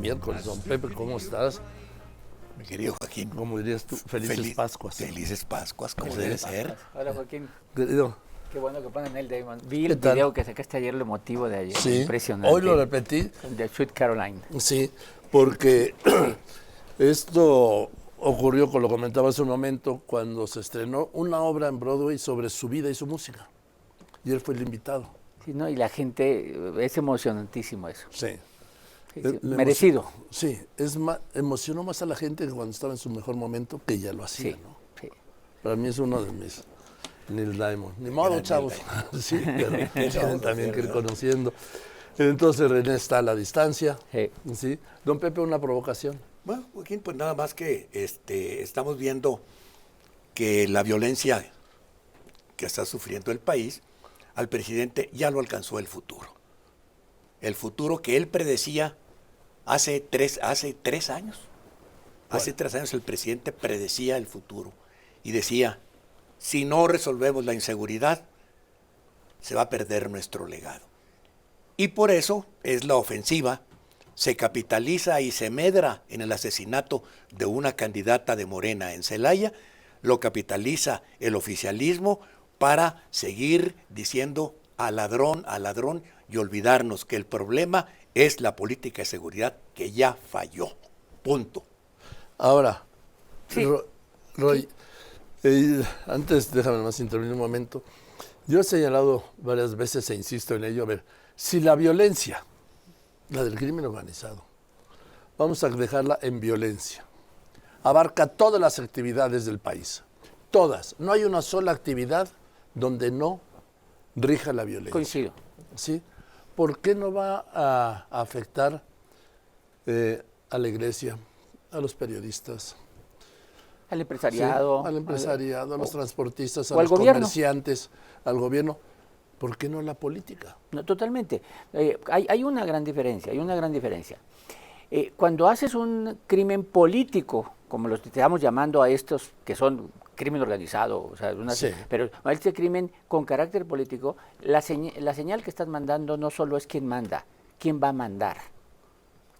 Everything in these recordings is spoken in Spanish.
miércoles, don Pepe, ¿cómo estás? Mi querido Joaquín. ¿Cómo dirías tú? Felices Pascuas. Felices Pascuas, como Sí. debe ser. Hola, Joaquín. Querido, Qué bueno que ponen el Damon. Vi el ¿qué tal? video que sacaste ayer, lo emotivo de ayer. sí, Impresionante. hoy lo repetí, De Sweet Caroline. sí, porque esto ocurrió, como lo comentaba hace un momento, cuando se estrenó una obra en Broadway sobre su vida y su música. Y él fue el invitado. Sí, ¿no? Y la gente, es emocionantísimo eso. Sí. Sí, Le- le merecido. Sí, emocionó más a la gente que cuando estaba en su mejor momento, que ya lo hacía, Sí, ¿no? sí. Para mí es uno de mis Neil Diamond. Ni modo, Gran chavos. Neil Sí, pero Neil tienen Diamond, también que ir ¿verdad? conociendo. Entonces René está a la distancia. Sí. ¿Sí? Don Pepe, una provocación. Bueno, Joaquín, pues nada más que estamos viendo que la violencia que está sufriendo el país, al presidente ya lo alcanzó el futuro. El futuro que él predecía hace tres años. Hace 3 años el presidente predecía el futuro y decía, si no resolvemos la inseguridad, se va a perder nuestro legado. Y por eso es la ofensiva, se capitaliza y se medra en el asesinato de una candidata de Morena en Celaya, lo capitaliza el oficialismo para seguir diciendo al ladrón, y olvidarnos que el problema es la política de seguridad que ya falló. Punto. Ahora, Sí. Roy, antes déjame más intervenir un momento. Yo he señalado varias veces e insisto en ello, a ver, si la violencia, la del crimen organizado, vamos a dejarla en violencia, abarca todas las actividades del país, todas, no hay una sola actividad donde no rija la violencia. Coincido. ¿Sí? ¿Por qué no va a afectar a la iglesia, a los periodistas, Al empresariado. sí, al empresariado, a los transportistas, a o al los gobierno. comerciantes, al gobierno? ¿Por qué no la política? No, totalmente. Hay una gran diferencia, cuando haces un crimen político, como los que estamos llamando a estos que son crimen organizado, o sea, Sí. pero este crimen con carácter político, la señal que estás mandando no solo es quién manda, quién va a mandar.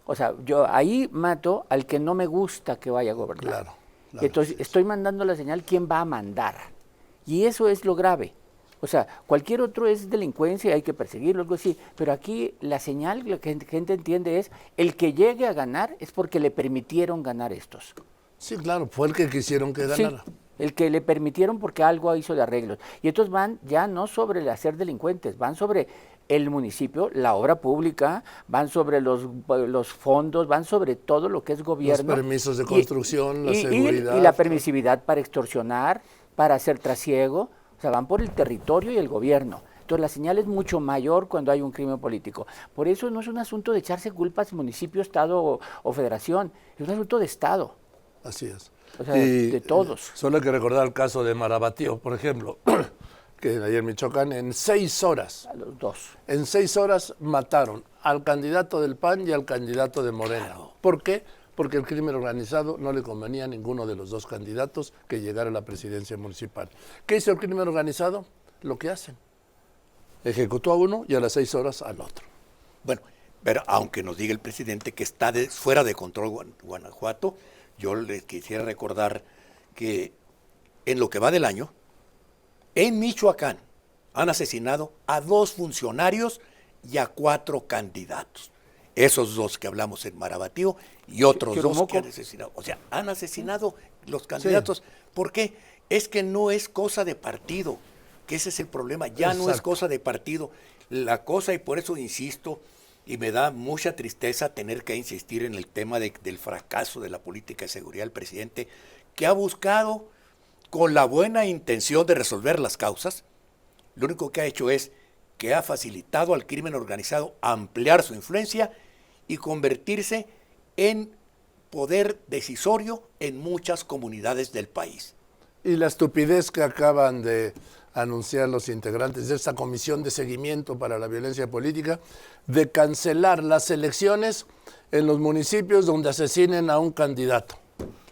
O sea, yo ahí mato al que no me gusta que vaya a gobernar. Claro. Entonces, sí, sí. estoy mandando la señal quién va a mandar. Y eso es lo grave. O sea, cualquier otro es delincuencia, hay que perseguirlo, algo así. Pero aquí la señal, lo que la gente entiende es, el que llegue a ganar es porque le permitieron ganar estos. Sí, claro, fue el que quisieron que ganara. Sí, el que le permitieron porque algo hizo de arreglos. Y estos van ya no sobre el hacer delincuentes, van sobre el municipio, la obra pública, van sobre los fondos, van sobre todo lo que es gobierno. Los permisos de construcción, la seguridad. Y la permisividad para extorsionar, para hacer trasiego, o sea, van por el territorio y el gobierno. Entonces la señal es mucho mayor cuando hay un crimen político. Por eso no es un asunto de echarse culpas municipio, estado o federación, es un asunto de Estado. Así es. O sea, de todos. Solo hay que recordar el caso de Marabatío, por ejemplo, que ayer en Michoacán, en 6 horas, A los dos. en 6 horas mataron al candidato del PAN y al candidato de Morena. Claro. ¿Por qué? Porque el crimen organizado no le convenía a ninguno de los dos candidatos que llegara a la presidencia municipal. ¿Qué hizo el crimen organizado? Lo que hacen. Ejecutó a uno y a las 6 horas al otro. Bueno, pero aunque nos diga el presidente que está fuera de control Guanajuato, yo les quisiera recordar que en lo que va del año, en Michoacán han asesinado a 2 funcionarios y a 4 candidatos. Esos 2 que hablamos en Marabatío y otros 2 Chiromoco. que han asesinado. O sea, han asesinado los candidatos. ¿Por qué? Es que no es cosa de partido, que ese es el problema. Ya no es Exacto. cosa de partido. La cosa, y por eso insisto, y me da mucha tristeza tener que insistir en el tema del fracaso de la política de seguridad del presidente, que ha buscado, con la buena intención de resolver las causas, lo único que ha hecho es que ha facilitado al crimen organizado ampliar su influencia y convertirse en poder decisorio en muchas comunidades del país. Y la estupidez que acaban de anunciar los integrantes de esta comisión de seguimiento para la violencia política, de cancelar las elecciones en los municipios donde asesinen a un candidato.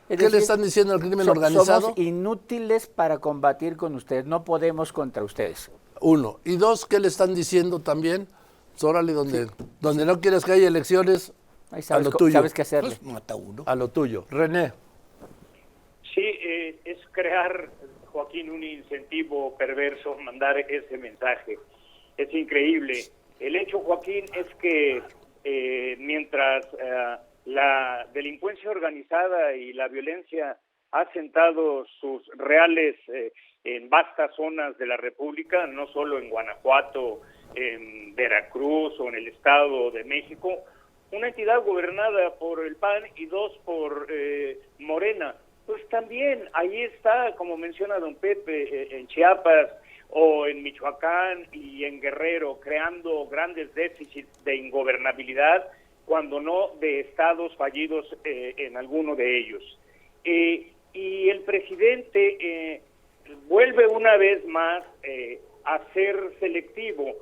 Es ¿Qué decir, le están diciendo al crimen organizado? Somos inútiles para combatir con ustedes, no podemos contra ustedes. 1. Y 2, ¿qué le están diciendo también? Pues órale, donde no quieres que haya elecciones, Ahí A sabes, lo tuyo. sabes qué hacerle. Pues mata uno. A lo tuyo. René. Sí, es crear, Joaquín, un incentivo perverso, mandar ese mensaje. Es increíble. El hecho, Joaquín, es que mientras la delincuencia organizada y la violencia ha sentado sus reales en vastas zonas de la República, no solo en Guanajuato, en Veracruz o en el Estado de México, una entidad gobernada por el PAN y dos por Morena, pues también ahí está, como menciona don Pepe, en Chiapas o en Michoacán y en Guerrero, creando grandes déficits de ingobernabilidad, cuando no de estados fallidos en alguno de ellos. Y el presidente vuelve una vez más a ser selectivo,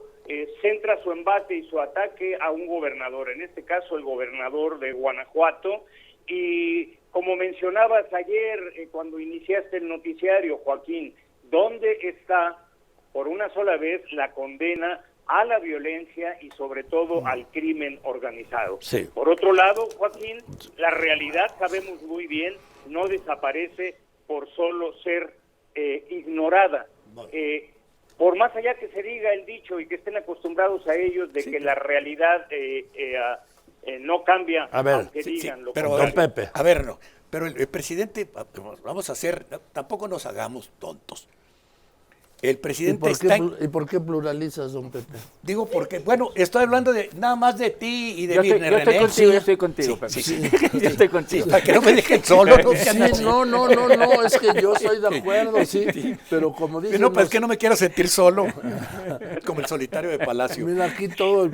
centra su embate y su ataque a un gobernador, en este caso el gobernador de Guanajuato, y como mencionabas ayer cuando iniciaste el noticiario, Joaquín, ¿dónde está por una sola vez la condena a la violencia y sobre todo al crimen organizado? Sí. Por otro lado, Joaquín, la realidad, sabemos muy bien, no desaparece por solo ser ignorada. Por más allá que se diga el dicho y que estén acostumbrados a ellos de que la realidad no cambia, A ver, aunque Sí, digan lo pero contrario. Don Pepe. A ver, no. Pero el presidente, vamos a hacer, tampoco nos hagamos tontos. El presidente está ¿Y por qué pluralizas, don Pepe? digo porque, bueno, estoy hablando de nada más de ti y de Yo Virne estoy René. contigo, yo estoy contigo, Sí, Pepe. sí. Yo estoy contigo. Para que no me dejen solo. No, sean Sí, así. no, es que yo estoy de acuerdo, sí, pero como dicen No, pues los- es que no me quiero sentir solo, como el solitario de Palacio. Mira, aquí todo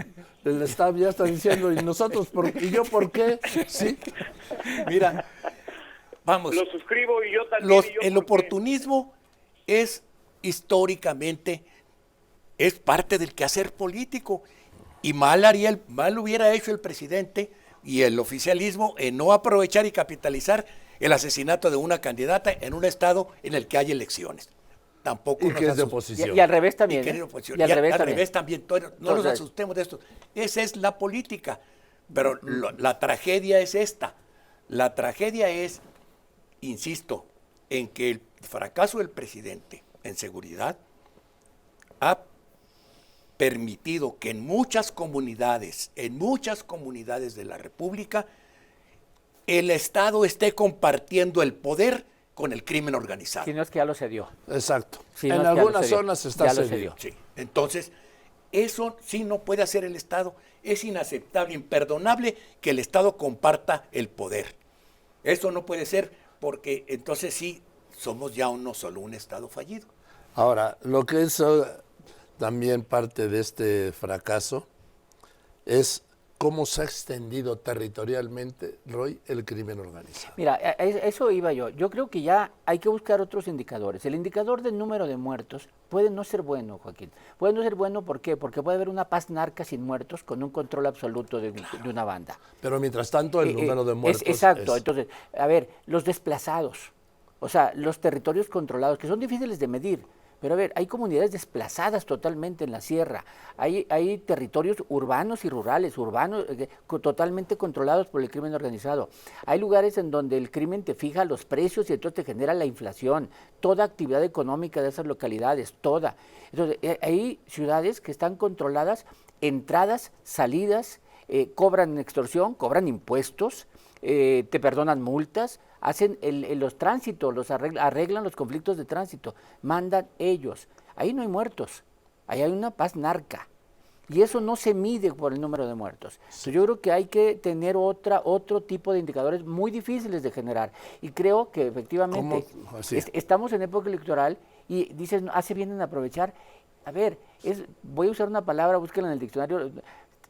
el staff ya está diciendo, ¿y nosotros y yo por qué? Sí, Mira, vamos, Lo suscribo y yo también. y yo el porque- oportunismo es históricamente, es parte del quehacer político, y mal hubiera hecho el presidente y el oficialismo en no aprovechar y capitalizar el asesinato de una candidata en un estado en el que hay elecciones. Tampoco y nos que es de asus- oposición. Y al revés también. y que ¿eh? es de oposición. Y al Y revés al también. revés también. No nos Entonces- asustemos de esto. Esa es la política. Pero la tragedia es esta. La tragedia es, insisto, en que el fracaso del presidente en seguridad ha permitido que en muchas comunidades de la República, el Estado esté compartiendo el poder con el crimen organizado. Si no es que ya lo cedió. Exacto. Sí, no, en es que ya lo algunas cedió. zonas está Ya lo cedido. Sí. Entonces, eso sí no puede hacer el Estado. Es inaceptable, imperdonable que el Estado comparta el poder. Eso no puede ser, porque entonces sí somos ya no solo un Estado fallido. Ahora, lo que es también parte de este fracaso es cómo se ha extendido territorialmente, Roy, el crimen organizado. Mira, a eso iba yo. Yo creo que ya hay que buscar otros indicadores. El indicador del número de muertos puede no ser bueno, Joaquín. Puede no ser bueno, ¿por qué? Porque puede haber una paz narca sin muertos con un control absoluto de una banda. Pero mientras tanto, el número de muertos Exacto. es- Entonces, a ver, los desplazados, o sea, los territorios controlados, que son difíciles de medir. Pero a ver, hay comunidades desplazadas totalmente en la sierra, hay territorios urbanos y rurales, totalmente controlados por el crimen organizado. Hay lugares en donde el crimen te fija los precios y entonces te genera la inflación, toda actividad económica de esas localidades, toda. Entonces, hay ciudades que están controladas, entradas, salidas, cobran extorsión, cobran impuestos, te perdonan multas, hacen los tránsitos, arreglan los conflictos de tránsito, mandan ellos. Ahí no hay muertos, ahí hay una paz narca. Y eso no se mide por el número de muertos. Entonces, yo creo que hay que tener otro tipo de indicadores muy difíciles de generar. Y creo que efectivamente ¿Cómo? Así. Estamos en época electoral y dices, hace bien en aprovechar. A ver, voy a usar una palabra, búsquenla en el diccionario,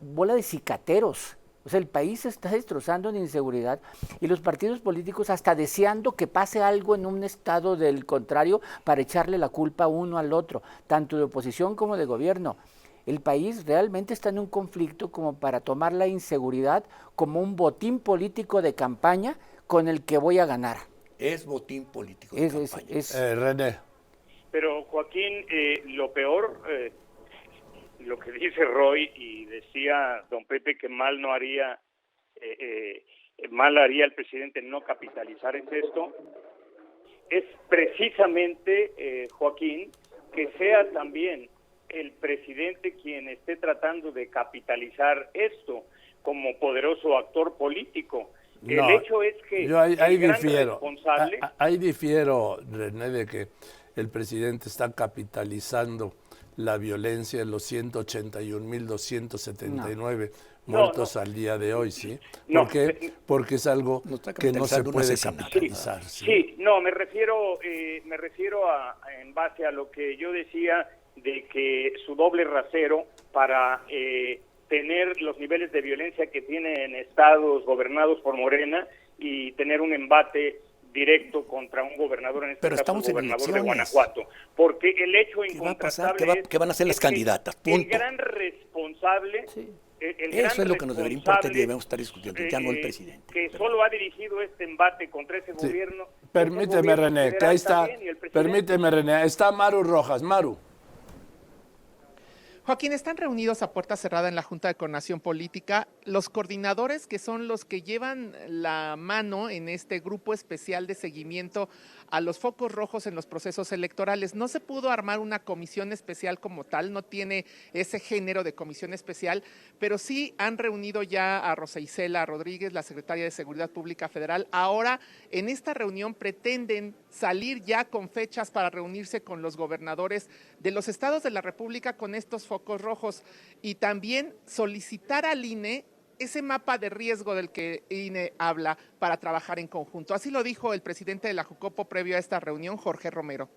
bola de cicateros. O sea, el país se está destrozando en inseguridad y los partidos políticos hasta deseando que pase algo en un estado del contrario para echarle la culpa uno al otro, tanto de oposición como de gobierno. El país realmente está en un conflicto como para tomar la inseguridad como un botín político de campaña con el que voy a ganar. Es botín político de campaña. René. Pero Joaquín, lo peor, lo que dice Roy y decía don Pepe que mal no haría mal haría el presidente no capitalizar en esto, es precisamente, Joaquín, que sea también el presidente quien esté tratando de capitalizar esto como poderoso actor político. No, el hecho es que yo ahí el gran difiero. responsable... Ahí difiero, René, de que el presidente está capitalizando la violencia en los 181.279 muertos al día de hoy, ¿sí? No, ¿Por qué? Porque es algo No está que no se capitalizando un puede asesinato. capitalizar. ¿sí? Sí, no, me refiero en base a lo que yo decía de que su doble rasero para tener los niveles de violencia que tiene en estados gobernados por Morena y tener un embate directo contra un gobernador, en este Pero caso estamos el en gobernador de elecciones. Guanajuato, porque el hecho ¿Qué va a pasar? incontestable ¿Qué van a hacer las es que candidatas? el Punto. gran responsable, Sí. el Eso gran es lo que nos debería importar y responsable, debemos estar discutiendo, ya no el presidente. que solo ha dirigido este embate contra ese Sí. gobierno. Permíteme, ese gobierno René, que federal ahí está. también, y el presidente. Permíteme, René. Está Maru Rojas. Maru. Joaquín, están reunidos a puerta cerrada en la Junta de Coordinación Política los coordinadores que son los que llevan la mano en este grupo especial de seguimiento a los focos rojos en los procesos electorales. No se pudo armar una comisión especial como tal, no tiene ese género de comisión especial, pero sí han reunido ya a Rosa Isela Rodríguez, la secretaria de Seguridad Pública Federal. Ahora, en esta reunión pretenden salir ya con fechas para reunirse con los gobernadores de los estados de la República con estos focos rojos y también solicitar al INE ese mapa de riesgo del que INE habla para trabajar en conjunto. Así lo dijo el presidente de la Jucopo previo a esta reunión, Jorge Romero.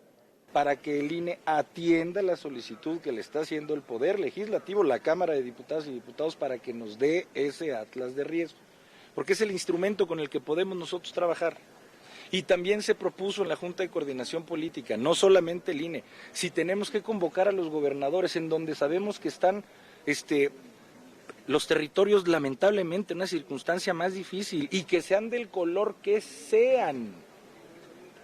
Para que el INE atienda la solicitud que le está haciendo el Poder Legislativo, la Cámara de Diputadas y Diputados, para que nos dé ese atlas de riesgo, porque es el instrumento con el que podemos nosotros trabajar. Y también se propuso en la Junta de Coordinación Política, no solamente el INE, si tenemos que convocar a los gobernadores en donde sabemos que están los territorios lamentablemente en una circunstancia más difícil y que sean del color que sean.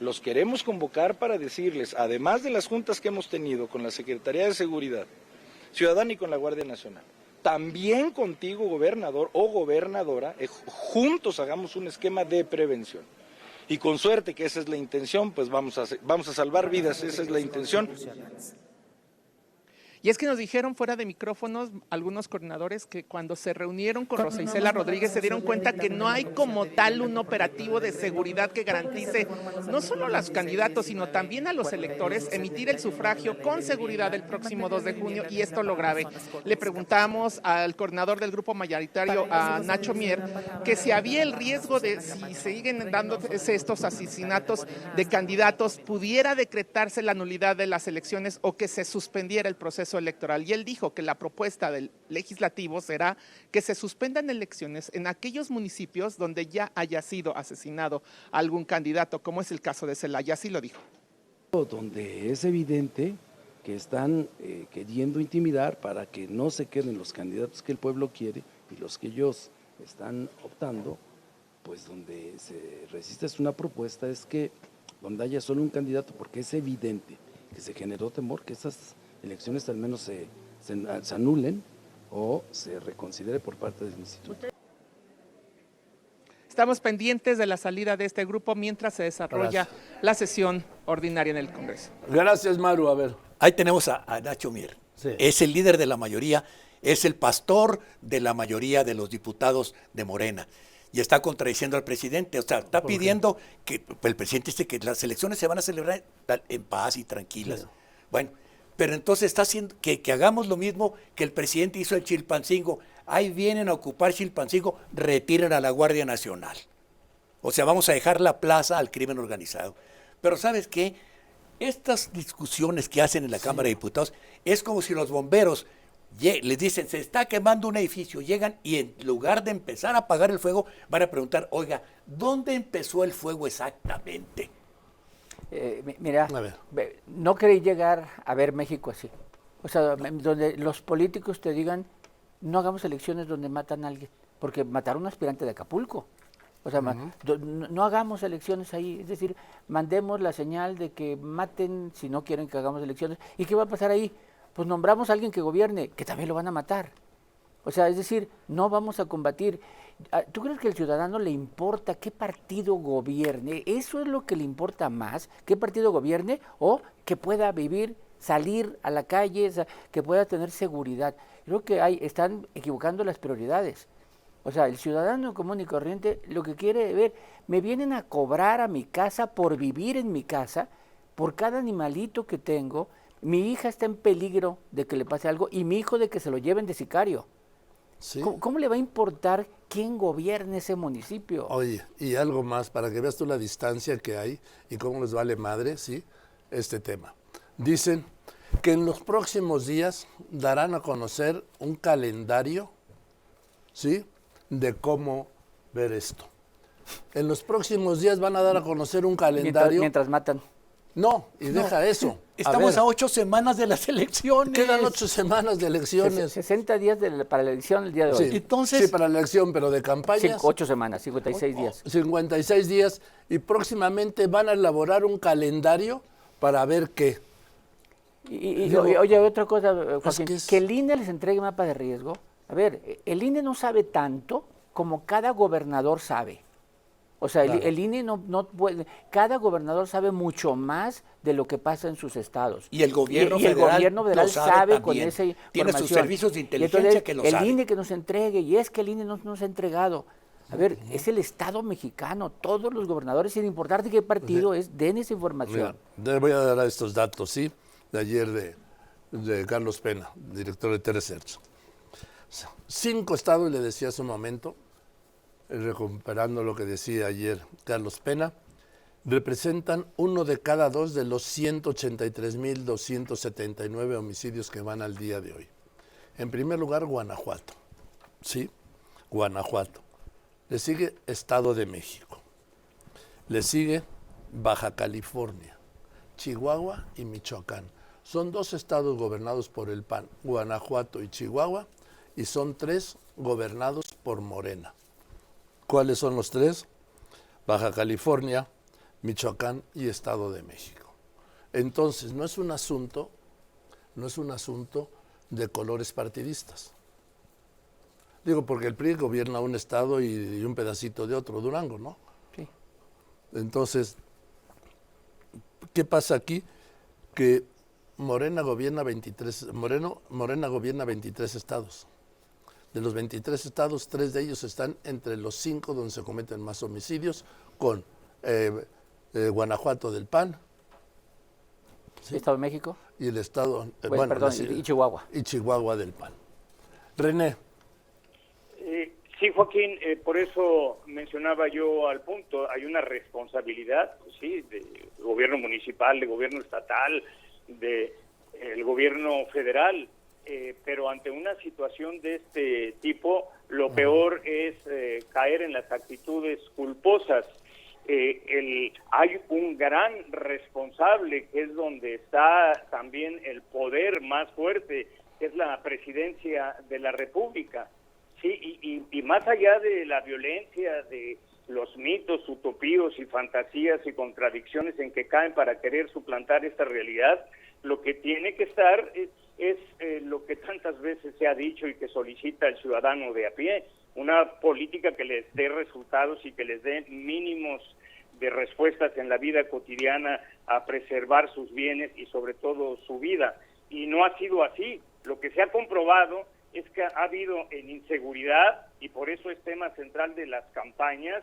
Los queremos convocar para decirles, además de las juntas que hemos tenido con la Secretaría de Seguridad Ciudadana y con la Guardia Nacional, también contigo, gobernador o gobernadora, juntos hagamos un esquema de prevención. Y con suerte, que esa es la intención, pues vamos a salvar vidas, esa es la intención. Y es que nos dijeron fuera de micrófonos algunos coordinadores que cuando se reunieron con Rosa Isela Rodríguez se dieron cuenta que no hay como tal un operativo de seguridad que garantice no solo a los candidatos, sino también a los electores emitir el sufragio con seguridad el próximo 2 de junio, y esto lo grave. Le preguntamos al coordinador del grupo mayoritario, a Nacho Mier, que si había el riesgo de, si siguen dándose estos asesinatos de candidatos, pudiera decretarse la nulidad de las elecciones o que se suspendiera el proceso electoral. Y él dijo que la propuesta del legislativo será que se suspendan elecciones en aquellos municipios donde ya haya sido asesinado algún candidato, como es el caso de Celaya. Así lo dijo. Donde es evidente que están queriendo intimidar para que no se queden los candidatos que el pueblo quiere y los que ellos están optando, pues donde se resiste es una propuesta, es que donde haya solo un candidato, porque es evidente que se generó temor que esas elecciones al menos se anulen o se reconsidere por parte del instituto. Estamos pendientes de la salida de este grupo mientras se desarrolla la sesión ordinaria en el Congreso. Gracias, Maru. A ver. Ahí tenemos a Nacho Mier. Sí. Es el líder de la mayoría, es el pastor de la mayoría de los diputados de Morena. Y está contradiciendo al presidente, o sea, está pidiendo que el presidente dice que las elecciones se van a celebrar en paz y tranquilas. Sí. Bueno, pero entonces está haciendo que hagamos lo mismo que el presidente hizo en Chilpancingo. Ahí vienen a ocupar Chilpancingo, retiren a la Guardia Nacional. O sea, vamos a dejar la plaza al crimen organizado. Pero ¿sabes qué? Estas discusiones que hacen en la Cámara de Diputados es como si los bomberos les dicen, se está quemando un edificio, llegan y en lugar de empezar a apagar el fuego, van a preguntar, oiga, ¿dónde empezó el fuego exactamente? Mira, no queréis llegar a ver México así. O sea, donde los políticos te digan, no hagamos elecciones donde matan a alguien, porque mataron a un aspirante de Acapulco. O sea, no hagamos elecciones ahí, es decir, mandemos la señal de que maten si no quieren que hagamos elecciones. ¿Y qué va a pasar ahí? Pues nombramos a alguien que gobierne, que también lo van a matar. O sea, es decir, no vamos a combatir. ¿Tú crees que al ciudadano le importa qué partido gobierne? ¿Eso es lo que le importa más? ¿Qué partido gobierne? ¿O que pueda vivir, salir a la calle, que pueda tener seguridad? Creo que están equivocando las prioridades. O sea, el ciudadano común y corriente lo que quiere ver, me vienen a cobrar a mi casa por vivir en mi casa, por cada animalito que tengo, mi hija está en peligro de que le pase algo y mi hijo de que se lo lleven de sicario. Sí. ¿Cómo le va a importar quién gobierne ese municipio? Oye, y algo más, para que veas tú la distancia que hay y cómo les vale madre, ¿sí? Este tema. Dicen que en los próximos días darán a conocer un calendario, ¿sí? De cómo ver esto. En los próximos días van a dar a conocer un calendario. Mientras matan. No, y deja eso. Estamos ver, a 8 semanas de las elecciones. Quedan 8 semanas de elecciones. 60 días para la elección el día de hoy. Sí, Entonces, sí, para la elección, pero de campañas. 8 semanas, 56 días. 56 días y próximamente van a elaborar un calendario para ver qué. Oye, otra cosa, Joaquín, que es- que el INE les entregue mapa de riesgo. A ver, el INE no sabe tanto como cada gobernador sabe. O sea, Claro. el INE no puede, cada gobernador sabe mucho más de lo que pasa en sus estados. Y el gobierno y el federal gobierno lo federal sabe con también. esa información. Tiene sus servicios de Y inteligencia entonces, que lo el saben. INE que nos entregue, y es que el INE no nos ha entregado. A ver, es el Estado mexicano, todos los gobernadores, sin importar de qué partido es, den esa información. Mira, te voy a dar estos datos, ¿sí? De ayer de Carlos Pena, director de Telesearch. 5 estados, le decía hace un momento, recuperando lo que decía ayer Carlos Pena, representan 1 de cada 2 de los 183,279 homicidios que van al día de hoy. En primer lugar, Guanajuato, ¿sí? Guanajuato. Le sigue Estado de México. Le sigue Baja California, Chihuahua y Michoacán. Son 2 estados gobernados por el PAN, Guanajuato y Chihuahua, y son 3 gobernados por Morena. ¿Cuáles son los 3? Baja California, Michoacán y Estado de México. Entonces, no es un asunto de colores partidistas. Digo, porque el PRI gobierna un estado y un pedacito de otro, Durango, ¿no? Sí. Entonces, ¿qué pasa aquí? Que Morena gobierna 23 estados. De los 23 estados, 3 de ellos están entre los 5 donde se cometen más homicidios, con Guanajuato del PAN. ¿Sí? ¿Estado de México? Y el estado, Perdón, y Chihuahua. Y Chihuahua del PAN. René. Sí, Joaquín, por eso mencionaba yo al punto, hay una responsabilidad, pues sí, del gobierno municipal, del gobierno estatal, del gobierno federal, pero ante una situación de este tipo, lo peor es caer en las actitudes culposas. Hay un gran responsable, que es donde está también el poder más fuerte, que es la presidencia de la República. Sí, y más allá de la violencia, de los mitos, utopíos y fantasías y contradicciones en que caen para querer suplantar esta realidad, lo que tiene que estar es lo que tantas veces se ha dicho y que solicita el ciudadano de a pie, una política que les dé resultados y que les dé mínimos de respuestas en la vida cotidiana a preservar sus bienes y sobre todo su vida. Y no ha sido así. Lo que se ha comprobado es que ha habido en inseguridad, y por eso es tema central de las campañas,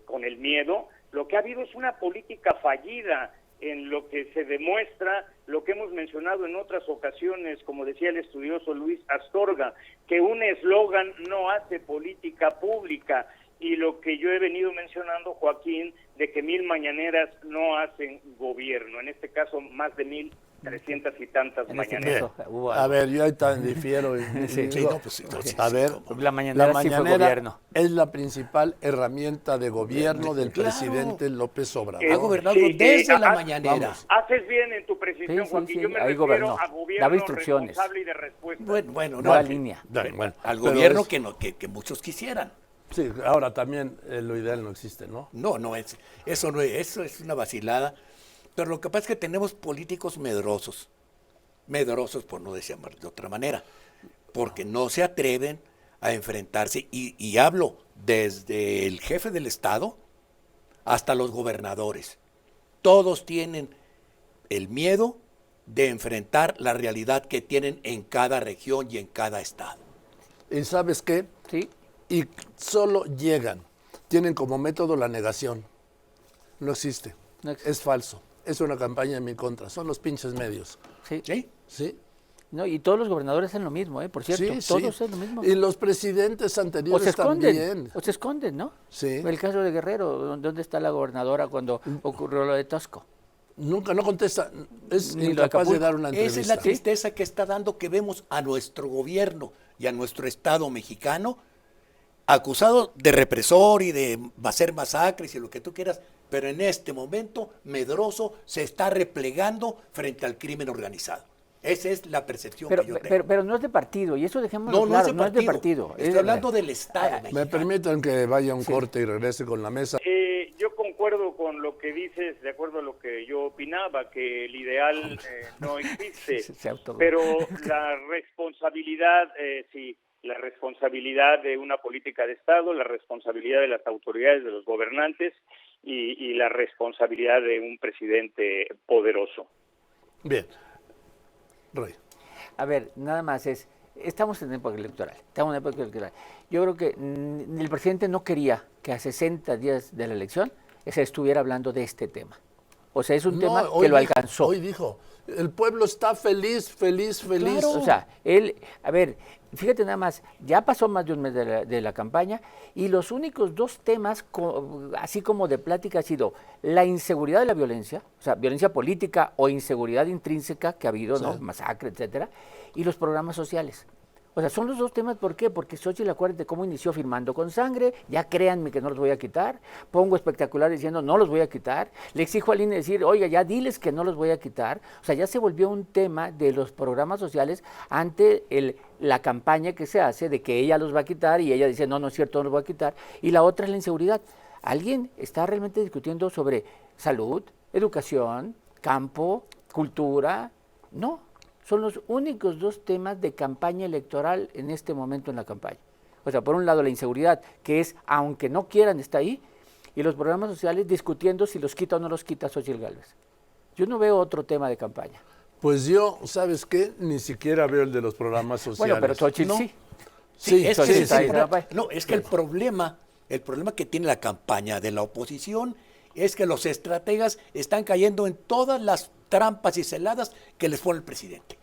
con el miedo, lo que ha habido es una política fallida, en lo que se demuestra lo que hemos mencionado en otras ocasiones, como decía el estudioso Luis Astorga, que un eslogan no hace política pública, y lo que yo he venido mencionando, Joaquín, de que 1,000 mañaneras no hacen gobierno, en este caso más de 1,300 y tantas En este mañaneras. caso, hubo A algo. ver, yo ahí también difiero. Sí. Sí, no, pues, entonces, a ver, La mañanera sí fue gobierno. es la principal herramienta de gobierno del presidente López Obrador. ha gobernado Sí, desde la ah, mañanera. vamos. Haces bien en tu precisión, Sí, Joaquín. sí, Yo me ahí refiero gobernó. a gobierno Daba instrucciones. responsable y de respuesta. Bueno, Nueva no, línea. Bueno, al pero gobierno es- que muchos quisieran. Sí, ahora también lo ideal no existe, ¿no? No, eso es una vacilada. Pero lo que pasa es que tenemos políticos medrosos por no decir de otra manera, porque no se atreven a enfrentarse, y hablo desde el jefe del Estado hasta los gobernadores. Todos tienen el miedo de enfrentar la realidad que tienen en cada región y en cada estado. ¿Y sabes qué? Sí. Y solo llegan. Tienen como método la negación. No existe. No existe. Es falso. Es una campaña en mi contra. Son los pinches medios. Sí. ¿Sí? ¿Sí? No, y todos los gobernadores hacen lo mismo, por cierto, Sí, todos sí. hacen lo mismo. Y los presidentes O anteriores se esconden, también. o se esconden, ¿no? Sí. El caso de Guerrero, ¿dónde está la gobernadora cuando ocurrió lo de Tosco? Nunca, no contesta. Es Ni lo de incapaz de Acapulco. dar una entrevista. Esa es la tristeza que está dando, que vemos a nuestro gobierno y a nuestro Estado mexicano acusado de represor y de hacer masacres y lo que tú quieras, pero en este momento medroso se está replegando frente al crimen organizado. Esa es la percepción que yo tengo. Pero no es de partido, y eso dejémoslo No, no claro, es de partido. Estoy hablando del Estado Me mexicano. permiten que vaya a un corte y regrese con la mesa. Yo concuerdo con lo que dices, de acuerdo a lo que yo opinaba, que el ideal no existe, Se auto- pero la responsabilidad, sí, la responsabilidad de una política de Estado, la responsabilidad de las autoridades, de los gobernantes y la responsabilidad de un presidente poderoso. Bien. Roy. A ver, nada más estamos en época electoral, Yo creo que el presidente no quería que a 60 días de la elección se estuviera hablando de este tema. O sea, es un tema que hoy lo dijo, alcanzó. Hoy dijo, el pueblo está feliz, feliz, feliz. Claro. O sea, a ver, fíjate nada más, ya pasó más de un mes de la campaña y los únicos dos temas, así como de plática, ha sido la inseguridad y la violencia, o sea, violencia política o inseguridad intrínseca que ha habido, ¿no? Masacre, etcétera, y los programas sociales. O sea, son los dos temas, ¿por qué? Porque Xochitl, acuérdate cómo inició firmando con sangre, ya créanme que no los voy a quitar, pongo espectacular diciendo no los voy a quitar, le exijo al INE decir, oiga, ya diles que no los voy a quitar, o sea, ya se volvió un tema de los programas sociales ante la campaña que se hace de que ella los va a quitar y ella dice, no, no es cierto, no los voy a quitar, y la otra es la inseguridad. ¿Alguien está realmente discutiendo sobre salud, educación, campo, cultura? No. Son los únicos dos temas de campaña electoral en este momento en la campaña. O sea, por un lado la inseguridad, que es, aunque no quieran, está ahí, y los programas sociales discutiendo si los quita o no los quita Xochitl Gálvez. Yo no veo otro tema de campaña. Pues yo, ¿sabes qué? Ni siquiera veo el de los programas sociales. Bueno, pero Xochitl No. sí. Sí, es que Xochitl ese está es ahí, el ¿no? no, es que el problema que tiene la campaña de la oposición es que los estrategas están cayendo en todas las trampas y celadas que les pone el presidente.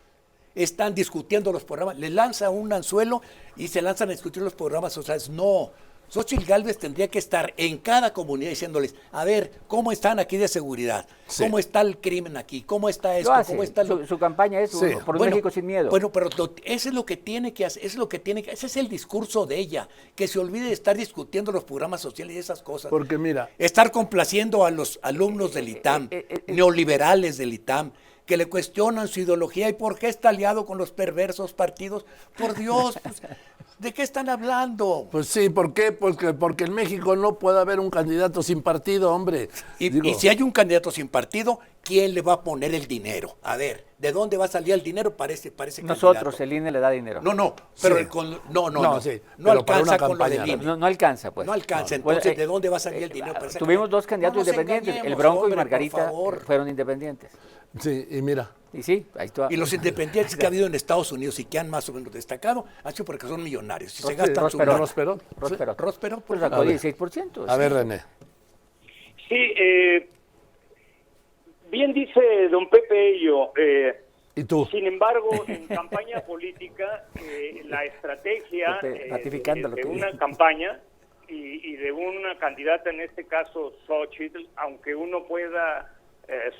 Están discutiendo los programas, les lanza un anzuelo y se lanzan a discutir los programas sociales. No, Xochitl Gálvez tendría que estar en cada comunidad diciéndoles, a ver, ¿cómo están aquí de seguridad? Sí. ¿Cómo está el crimen aquí? ¿Cómo está esto? Lo hace. ¿Cómo está Su campaña es Sí. por un Bueno, México sin miedo. Bueno, pero eso es lo que tiene que hacer, ese es el discurso de ella, que se olvide de estar discutiendo los programas sociales y esas cosas. Porque mira, Estar complaciendo a los alumnos del ITAM, neoliberales del ITAM, que le cuestionan su ideología y por qué está aliado con los perversos partidos. Por Dios, pues, ¿de qué están hablando? pues sí, ¿por qué? Porque en México no puede haber un candidato sin partido, hombre. Digo, Y si hay un candidato sin partido, ¿quién le va a poner el dinero? A ver, ¿de dónde va a salir el dinero para ese Nosotros, candidato? el INE le da dinero. No, pero Sí. no sí, no pero para alcanza una con lo del campaña, INE. No alcanza, pues. No alcanza, Bueno, entonces, ¿de dónde va a salir el dinero? para esa Tuvimos campaña? dos candidatos No nos independientes, el engañemos, Bronco hombre, y por Margarita favor. fueron independientes. sí, y mira, Y sí, ahí está. Y los independientes que ha habido en Estados Unidos y que han más o menos destacado, han sido porque son millonarios. Si se gastan su Próspero. lana. Próspero. Próspero, Pues pues, sacó A ver. 16%. a ver, René. Sí, bien dice don Pepe Ello, ¿Y tú? sin embargo, en campaña política, la estrategia Pepe, ratificando lo de que una dije. campaña y de una candidata, en este caso Xochitl, aunque uno pueda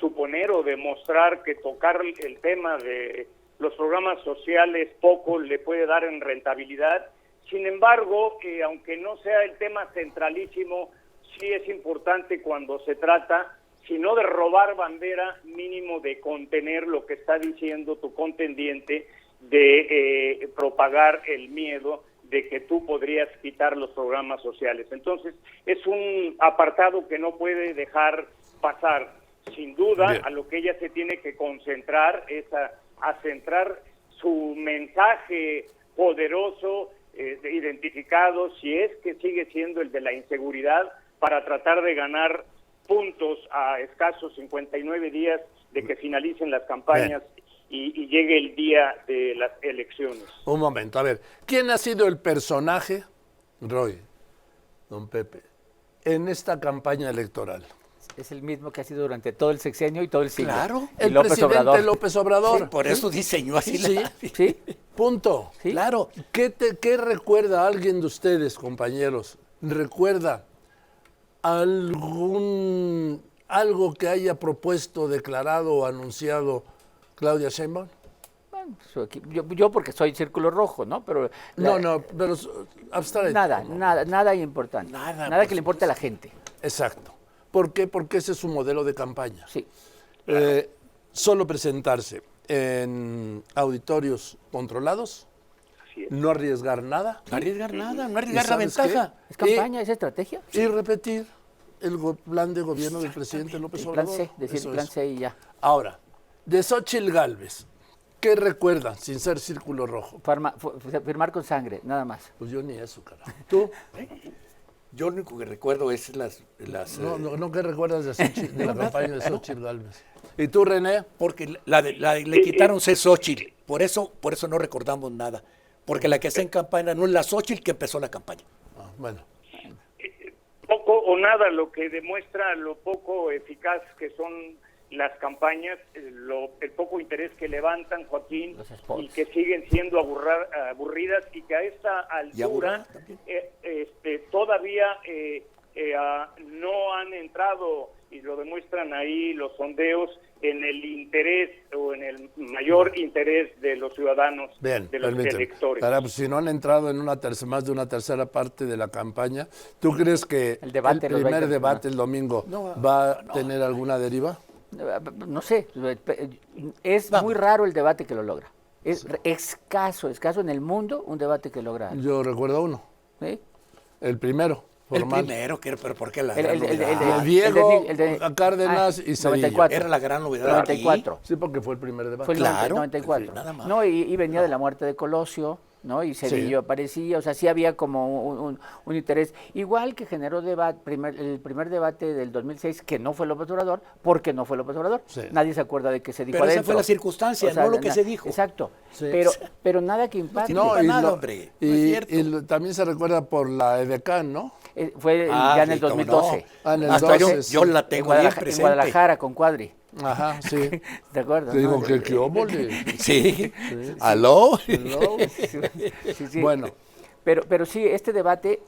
suponer o demostrar que tocar el tema de los programas sociales poco le puede dar en rentabilidad, sin embargo, aunque no sea el tema centralísimo, sí es importante cuando se trata, si no de robar bandera, mínimo de contener lo que está diciendo tu contendiente, de propagar el miedo de que tú podrías quitar los programas sociales. Entonces, es un apartado que no puede dejar pasar. Sin duda, Bien. a lo que ella se tiene que concentrar es a centrar su mensaje poderoso identificado, si es que sigue siendo el de la inseguridad, para tratar de ganar puntos a escasos 59 días de que finalicen las campañas y llegue el día de las elecciones. Un momento, a ver, ¿quién ha sido el personaje, Roy, don Pepe, en esta campaña electoral? Es el mismo que ha sido durante todo el sexenio y todo el siglo. Claro. Y El López presidente Obrador. López Obrador. Sí, por eso diseñó así Sí, Sí, punto. sí. Claro. ¿Qué recuerda alguien de ustedes, compañeros? ¿Recuerda algo que haya propuesto, declarado o anunciado Claudia Sheinbaum? Bueno, yo porque soy Círculo Rojo, ¿no? Pero No, pero abstrae. nada importante. Nada, Nada por que le importe a la gente. Exacto. ¿Por qué? Porque ese es su modelo de campaña. Sí. Solo presentarse en auditorios controlados, Así es. no arriesgar nada No arriesgar nada, no arriesgar ¿Y la sabes ventaja. ¿Es campaña? ¿Es estrategia? y repetir el plan de gobierno del presidente López Plan Obrador. C, decir Eso plan es. C y ya. Ahora, de Xóchitl Gálvez, ¿qué recuerdan sin ser Círculo Rojo? Firmar con sangre, nada más. Pues yo ni eso, carajo. ¿Tú? Yo lo único que recuerdo es las No, ¿qué recuerdas de la campaña de Xóchitl Gálvez? ¿Y tú, René? porque le quitaron C Xóchitl, por eso no recordamos nada, porque la que está en campaña no es la Xóchitl que empezó la campaña. Ah, bueno, Poco o nada, lo que demuestra lo poco eficaz que son las campañas, el poco interés que levantan, Joaquín, Los spots. y que siguen siendo aburridas, y que a esta altura aburridas también. todavía no han entrado, y lo demuestran ahí los sondeos, en el interés o en el mayor interés de los ciudadanos, bien, de los permíteme. electores. Ahora, pues, si no han entrado en más de una tercera parte de la campaña, ¿tú crees que El debate los va a primer interpretar. debate el domingo va a tener alguna deriva? No sé, es muy raro el debate que lo logra. Es escaso en el mundo un debate que logra. Yo recuerdo uno, ¿Sí? el primero, El formal. primero, pero ¿por qué la El- gran el- el- novedad? El Diego, el de- Cárdenas y Cedillo. 94. Era la gran novedad. 94. Sí, porque fue el primer debate. Fue el Claro, 94. nada más. No, y venía de la muerte de Colosio, ¿no? Y Cedillo aparecía, o sea, sí había como un interés. Igual que generó el primer debate del 2006, que no fue López Obrador, porque no fue López Obrador. Sí. Nadie se acuerda de que se dijo Pero esa adentro. fue la circunstancia, no lo que se dijo. Exacto. Sí. Pero nada que impacte. No, y nada, hombre, no es cierto. también se recuerda por la EDECAN, ¿no? Fue ya en el sí, cómo 2012. no. Ah, en el Hasta 12, yo la En tengo bien en presente. Guadalajara con Cuadri. Ajá, sí. ¿De acuerdo? Te digo ¿no? que qué óvole. Sí. ¿Aló? Hello. Sí. Bueno. Pero sí, este debate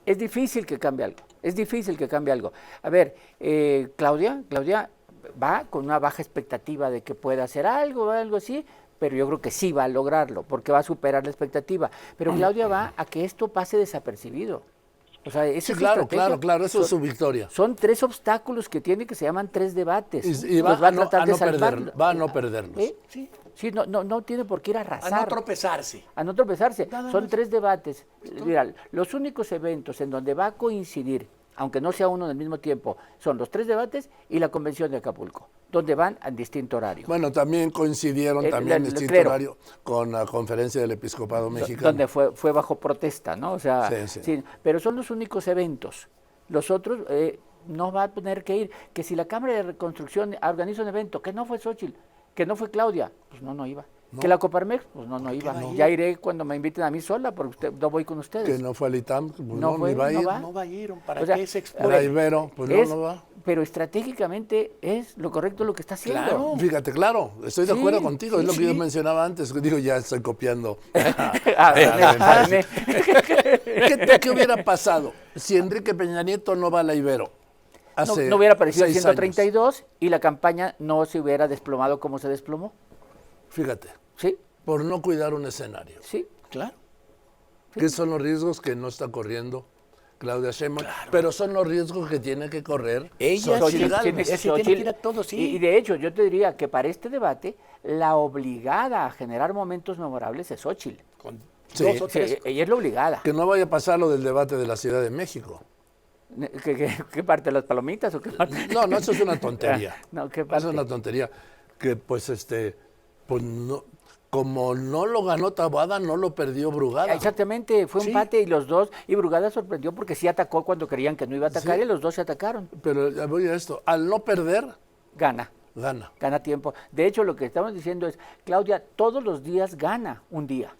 es difícil que cambie algo. Es difícil que cambie algo. A ver, Claudia va con una baja expectativa de que pueda hacer algo así, pero yo creo que sí va a lograrlo, porque va a superar la expectativa. Pero Claudia va a que esto pase desapercibido. O sea, esa Sí, es su claro, estrategia. claro, eso es su victoria. Son 3 obstáculos que tiene, que se llaman 3 debates. Y va Los a no salvar. perderlos. ¿Sí? Sí, no tiene por qué ir a A arrasar. no tropezarse. A no tropezarse. Nada Son más. 3 debates. Mira, los únicos eventos en donde va a coincidir, aunque no sea uno en el mismo tiempo, son los 3 debates y la convención de Acapulco, donde van en distinto horario. Bueno, también coincidieron en distinto clero. horario con la conferencia del Episcopado Mexicano. Donde fue bajo protesta, ¿no? O sea, Sí. sí, pero son los únicos eventos. Los otros no va a tener que ir. Que si la Cámara de Reconstrucción organiza un evento, que no fue Xóchitl, que no fue Claudia, pues no iba. Que la Coparmex, pues no iba. Ya iré cuando me inviten a mí sola, porque no voy con ustedes. Que no fue al ITAM, pues No no, fue, ni va a no ir. va. No va a ir, ¿para O sea, qué se a expone? Por ver, ahí Vero, pues no va. Pero estratégicamente es lo correcto lo que está haciendo. Claro. Fíjate, claro, estoy de Sí, acuerdo contigo, es lo que yo sí. mencionaba antes. Digo, ya estoy copiando. ¿Qué hubiera pasado si Enrique Peña Nieto no va a la Ibero? No hubiera aparecido el 6 132 y la campaña no se hubiera desplomado como se desplomó. Fíjate, Sí, por no cuidar un escenario. sí. Claro. ¿Qué son los riesgos que no está corriendo Claudia Sheinbaum? Pero son los riesgos que tiene que correr Ella Xóchitl sí, Gálvez. ella sí tiene que ir a todo, sí. Y de hecho, yo te diría que para este debate, la obligada a generar momentos memorables es Xóchitl. Con Sí. 2 o Sí, 3. ella es la obligada. Que no vaya a pasar lo del debate de la Ciudad de México. ¿Qué parte? ¿Las palomitas o qué parte? No, eso es una tontería. No, ¿qué Eso es parte? una tontería. Que pues pues no. como no lo ganó Taboada, no lo perdió Brugada. Exactamente, fue un empate y los dos, y Brugada sorprendió porque sí atacó cuando creían que no iba a atacar Sí. y los dos se atacaron. Pero ya voy a esto, al no perder, Gana. gana. Tiempo. De hecho, lo que estamos diciendo es, Claudia, todos los días gana un día.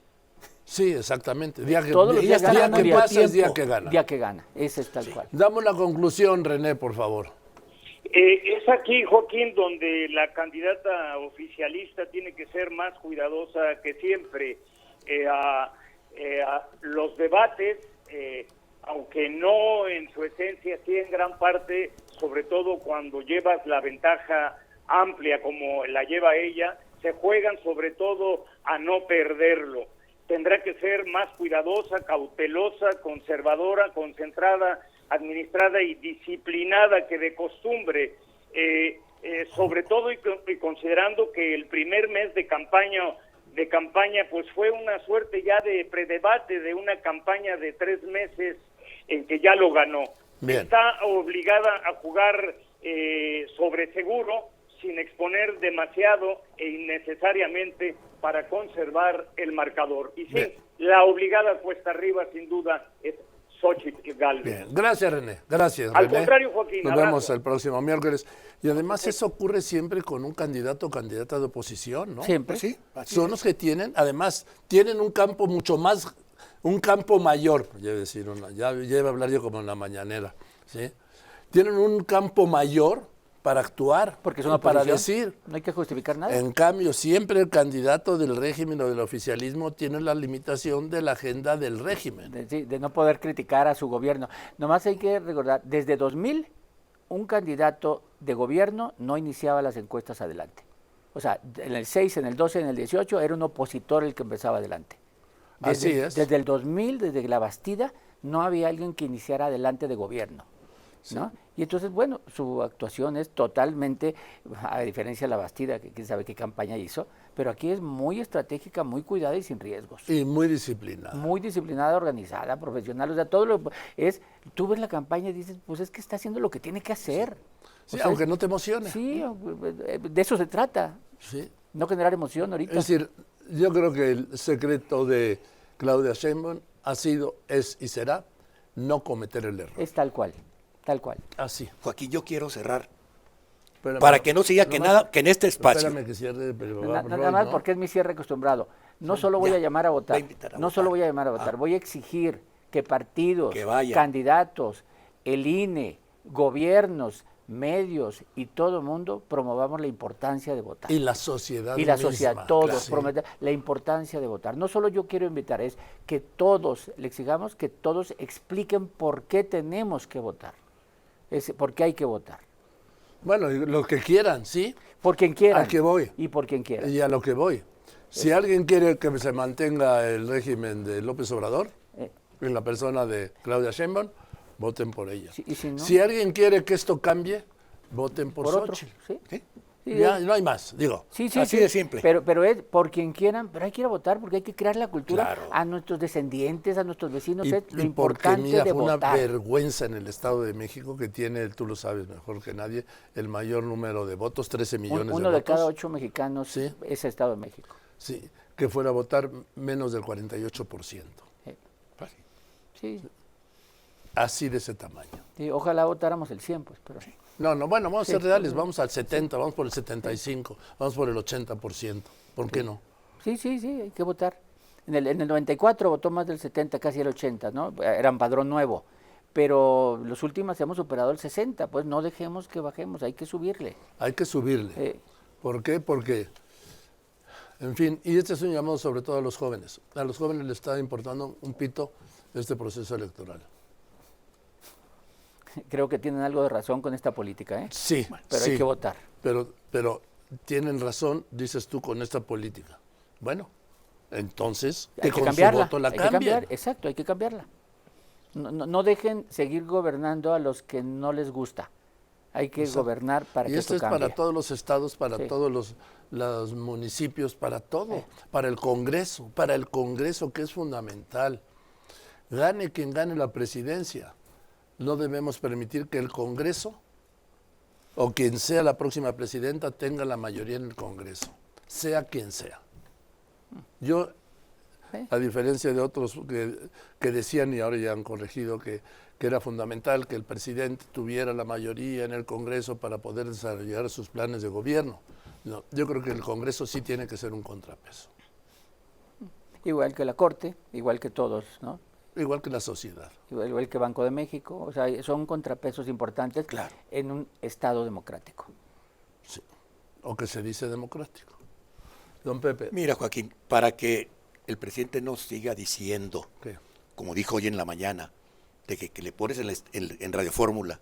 Sí, exactamente. Día que, Todos los días día gana un que día. pasa es día que gana. Día que gana, ese es tal cual. Dame una conclusión, René, por favor. Es aquí, Joaquín, donde la candidata oficialista tiene que ser más cuidadosa que siempre. Los debates, aunque no en su esencia, sí en gran parte, sobre todo cuando llevas la ventaja amplia como la lleva ella, se juegan sobre todo a no perderlo. Tendrá que ser más cuidadosa, cautelosa, conservadora, concentrada, administrada y disciplinada que de costumbre, sobre todo y considerando que el primer mes de campaña pues fue una suerte ya de predebate de una campaña de 3 meses en que ya lo ganó. Bien. Está obligada a jugar sobre seguro, sin exponer demasiado e innecesariamente para conservar el marcador. Y sí, Bien. la obligada cuesta arriba sin duda es Xóchitl Gálvez. Bien, gracias, René. Gracias, Al René. contrario, Joaquín, Nos abrazo. vemos el próximo miércoles. Y además eso ocurre siempre con un candidato o candidata de oposición, ¿no? Siempre. Pues sí, así Son es. los que tienen, además, tienen un campo mucho más, un campo mayor, ya iba a decir ya iba a hablar yo como en la mañanera, ¿sí? Tienen un campo mayor para actuar, Porque es una para oposición, decir. no hay que justificar nada. En cambio, siempre el candidato del régimen o del oficialismo tiene la limitación de la agenda del régimen. De no poder criticar a su gobierno. Nomás hay que recordar, desde 2000, un candidato de gobierno no iniciaba las encuestas adelante. O sea, en el 6, en el 12, en el 18, era un opositor el que empezaba adelante. Así es. Desde el 2000, desde la Bastida, no había alguien que iniciara adelante de gobierno, ¿no? Y entonces, bueno, su actuación es totalmente, a diferencia de la Bastida, que quién sabe qué campaña hizo, pero aquí es muy estratégica, muy cuidada y sin riesgos. Y muy disciplinado. Muy disciplinada, organizada, profesional, o sea, todo lo es, tú ves la campaña y dices, pues es que está haciendo lo que tiene que hacer. Sí, O sea, aunque no te emocione. Sí, de eso se trata, Sí. no generar emoción ahorita. Es decir, yo creo que el secreto de Claudia Sheinbaum ha sido, es y será no cometer el error. Es tal cual, tal cual. Así. Joaquín, yo quiero cerrar. Espérame, Para que no se diga que nomás- nada, que en este espacio. Espérame que cierre, pero Nada más porque es mi cierre acostumbrado. No solo voy ya, a llamar a votar, va a invitar a no votar. solo voy a llamar a votar, voy a exigir que partidos, Que vayan. candidatos, el INE, gobiernos, medios y todo el mundo promovamos la importancia de votar. Y la sociedad Y la misma, sociedad, todos, claro. prometer la importancia de votar. No solo yo quiero invitar, es que todos, le exigamos que todos expliquen por qué tenemos que votar, por qué hay que votar. Bueno, y lo que quieran, ¿sí? Por quien quiera. ¿A qué voy? Y por quien quiera. Y a lo que voy. Si alguien quiere que se mantenga el régimen de López Obrador, en la persona de Claudia Sheinbaum, voten por ella. Sí, y si no, Si alguien quiere que esto cambie, voten por por otro. Xóchitl. ¿Sí? ¿Sí? Sí, Ya, no hay más, digo. Sí, sí, Así sí. de simple. Pero es por quien quieran, pero hay que ir a votar porque hay que crear la cultura Claro. a nuestros descendientes, a nuestros vecinos. Y, Es lo y porque, importante mira, de fue una votar. vergüenza en el Estado de México que tiene, tú lo sabes mejor que nadie, el mayor número de votos, 13 millones Uno de de votos. cada 8 mexicanos Sí. es Estado de México. Sí, que fuera a votar menos del 48%. Sí, Así de ese tamaño. sí, ojalá votáramos el 100, pues, pero No, bueno, vamos a ser Sí. reales, vamos al 70, vamos por el 75, vamos por el 80%. ¿Por qué no? sí, hay que votar. En el 94 votó más del 70, casi el 80, ¿no? Era un padrón nuevo. Pero los últimos hemos superado el 60, pues no dejemos que bajemos, hay que subirle. Hay que subirle. ¿Por qué? Porque, en fin, y este es un llamado sobre todo a los jóvenes. A los jóvenes les está importando un pito este proceso electoral. Creo que tienen algo de razón con esta política, ¿eh? Sí, Pero sí, hay que votar. Pero tienen razón, dices tú, con esta política. Bueno, entonces, Hay que que con cambiarla. su voto la hay que cambien. cambiar, exacto, hay que cambiarla. No dejen seguir gobernando a los que no les gusta. Hay que gobernar para Y que esto es cambie. para todos los estados, para Sí. todos los municipios, para todo, para el Congreso que es fundamental. Gane quien gane la presidencia. No debemos permitir que el Congreso o quien sea la próxima presidenta tenga la mayoría en el Congreso, sea quien sea. Yo, Sí. a diferencia de otros que decían, y ahora ya han corregido, que era fundamental que el presidente tuviera la mayoría en el Congreso para poder desarrollar sus planes de gobierno. No, yo creo que el Congreso sí tiene que ser un contrapeso, Igual que la Corte, igual que todos, ¿no? igual que la sociedad. Igual que Banco de México, o sea, son contrapesos importantes Claro. en un Estado democrático. Sí. O que se dice democrático. Don Pepe, Mira, Joaquín, para que el presidente no siga diciendo, ¿qué? como dijo hoy en la mañana, de que le pones en Radio Fórmula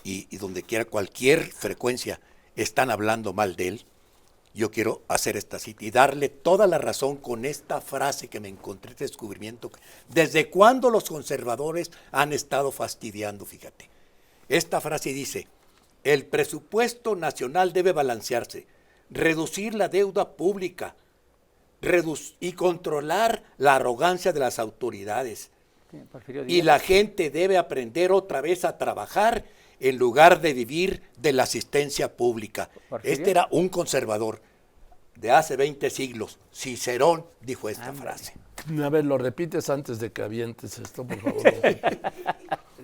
y donde quiera, cualquier frecuencia, están hablando mal de él, yo quiero hacer esta cita y darle toda la razón con esta frase que me encontré, este descubrimiento. ¿Desde cuándo los conservadores han estado fastidiando? Fíjate. Esta frase dice, el presupuesto nacional debe balancearse, reducir la deuda pública y controlar la arrogancia de las autoridades. Sí, Porfirio Y Díaz. la gente debe aprender otra vez a trabajar en lugar de vivir de la asistencia pública. ¿Porfirio? Este era un conservador de hace 20 siglos. Cicerón dijo esta frase. A ver, lo repites antes de que avientes esto, por favor.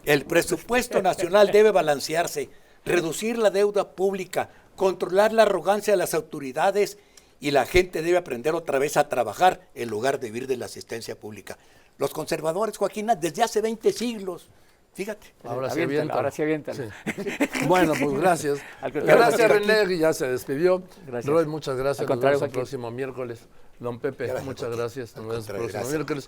El presupuesto nacional debe balancearse, reducir la deuda pública, controlar la arrogancia de las autoridades y la gente debe aprender otra vez a trabajar en lugar de vivir de la asistencia pública. Los conservadores, Joaquín, desde hace 20 siglos, fíjate. Ahora se Aviéntalo, avienta. ahora sí aviéntalo. Bueno, pues gracias. Al contrario, Gracias, Joaquín. René, ya se despidió. Gracias. Roy, muchas gracias. Al Nos contrario, vemos el Joaquín. próximo miércoles. Don Pepe, Gracias, muchas Joaquín. gracias. Nos Al vemos el contrario, próximo gracias. miércoles.